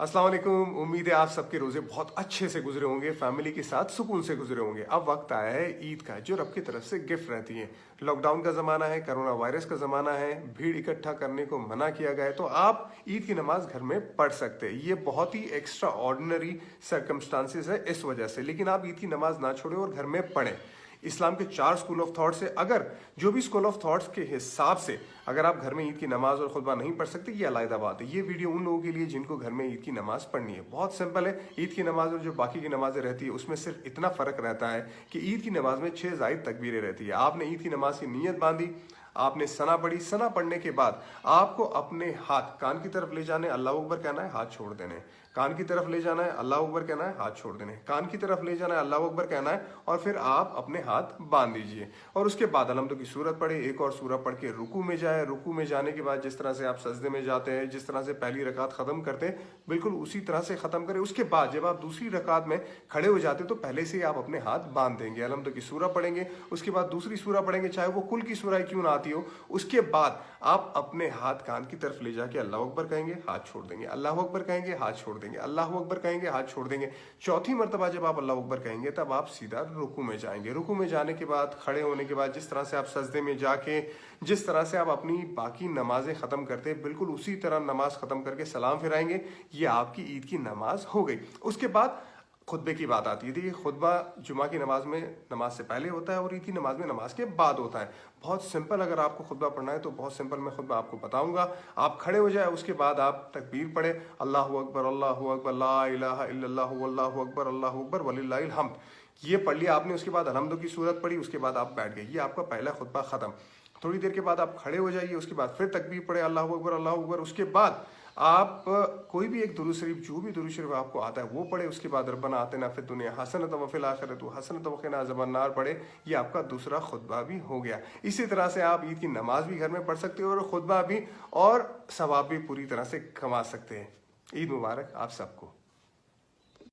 अस्सलाम वालेकुम। उम्मीद है आप सबके रोजे बहुत अच्छे से गुजरे होंगे, फैमिली के साथ सुकून से गुजरे होंगे। अब वक्त आया है ईद का, जो रब की तरफ से गिफ्ट रहती है। लॉकडाउन का ज़माना है, कोरोना वायरस का ज़माना है, भीड़ इकट्ठा करने को मना किया गया है, तो आप ईद की नमाज घर में पढ़ सकते हैं। ये बहुत ही एक्स्ट्रा ऑर्डिनरी सर्कमस्टांसिस है इस वजह से, लेकिन आप ईद की नमाज ना छोड़ें और घर में पढ़ें। इस्लाम के 4 स्कूल ऑफ थॉट से अगर जो भी स्कूल ऑफ थॉट्स के हिसाब से अगर आप घर में ईद की नमाज और खुतबा नहीं पढ़ सकते, ये अलग बात है। ये वीडियो उन लोगों के लिए जिनको घर में ईद की नमाज पढ़नी है। बहुत सिंपल है। ईद की नमाज और जो बाकी की नमाजें रहती है उसमें सिर्फ इतना फर्क रहता है कि ईद की नमाज में 6 जायद तकबीरें रहती है। आपने ईद की नमाज की नीयत बांधी, आपने सना पढ़ी, सना पढ़ने के बाद आपको अपने हाथ कान की तरफ ले जाने, अल्लाह अकबर कहना है, हाथ छोड़ देने। कान की तरफ ले जाना है, अल्लाह अकबर कहना है, हाथ छोड़ देने। कान की तरफ ले जाना है, अल्लाह अकबर कहना है, और फिर आप अपने हाथ बांध दीजिए। और उसके बाद अलहम्दुलिल्लाह की सूरत पढ़े, एक और सूरत पढ़ के रुकू में जाए। रुकू में जाने के बाद जिस तरह से आप सजदे में जाते हैं, जिस तरह से पहली रकात खत्म करते हैं, बिल्कुल उसी तरह से खत्म करें। उसके बाद जब आप दूसरी रकात में खड़े हो जाते तो पहले से ही आप अपने हाथ बांध देंगे। अलहम्दुलिल्लाह की सूरत पढ़ेंगे, उसके बाद दूसरी सूरत पढ़ेंगे, चाहे वो कुल की सूरह क्यों ना आती हो। उसके बाद आप अपने हाथ कान की तरफ ले जाके अल्लाह अकबर कहेंगे, हाथ छोड़ देंगे। अल्लाह अकबर कहेंगे, हाथ छोड़ देंगे। अल्लाह अकबर कहेंगे, हाथ छोड़ देंगे। चौथी मर्तबा जब आप अल्लाह अकबर कहेंगे तब आप सीधा रुकू में जाएंगे। रुकू में जाने के बाद, खड़े होने के बाद, जिस तरह से आप सजदे में जाके जिस तरह से आप अपनी बाकी नमाजें खत्म करते हैं, बिल्कुल उसी तरह नमाज खत्म करके सलाम फिराएंगे। ये आपकी ईद की नमाज हो गई। उसके बाद खुतबे की बात आती है। देखिए, खुतबा जुमा की नमाज में नमाज से पहले होता है और ईद की नमाज में नमाज के बाद होता है। बहुत सिंपल, अगर आपको खुतबा पढ़ना है तो बहुत सिंपल मैं खुतबा आपको बताऊंगा। आप खड़े हो जाए, उसके बाद आप तकबीर पढ़े, अल्लाहु अकबर, अल्लाहु अकबर, ला इलाहा इल्लल्लाहु वल्लाहु अकबर, अल्लाहु अकबर वलिल्लाहिल हम्द। ये पढ़ लिया आपने। उसके बाद अलहम्दुलिल्लाह की सूरत पढ़ी, उसके बाद आप बैठ गए। ये आपका पहला खुतबा खत्म। थोड़ी देर के बाद आप खड़े हो जाइए, उसके बाद फिर तकबीर पढ़े, अल्लाहु अकबर, अल्लाहु अकबर। उसके बाद आप कोई भी एक दुरूद शरीफ, जो भी दुरूद शरीफ आपको आता है वो पढ़े। उसके बाद रब्बना आतिना फिद दुनिया हसनतन व फिल आखिरति हसनतन व क़िना अज़ाबन्नार पढ़े। ये आपका दूसरा खुतबा भी हो गया। इसी तरह से आप ईद की नमाज भी घर में पढ़ सकते हो और खुतबा भी और सवाब भी पूरी तरह से कमा सकते हैं। ईद मुबारक आप सबको।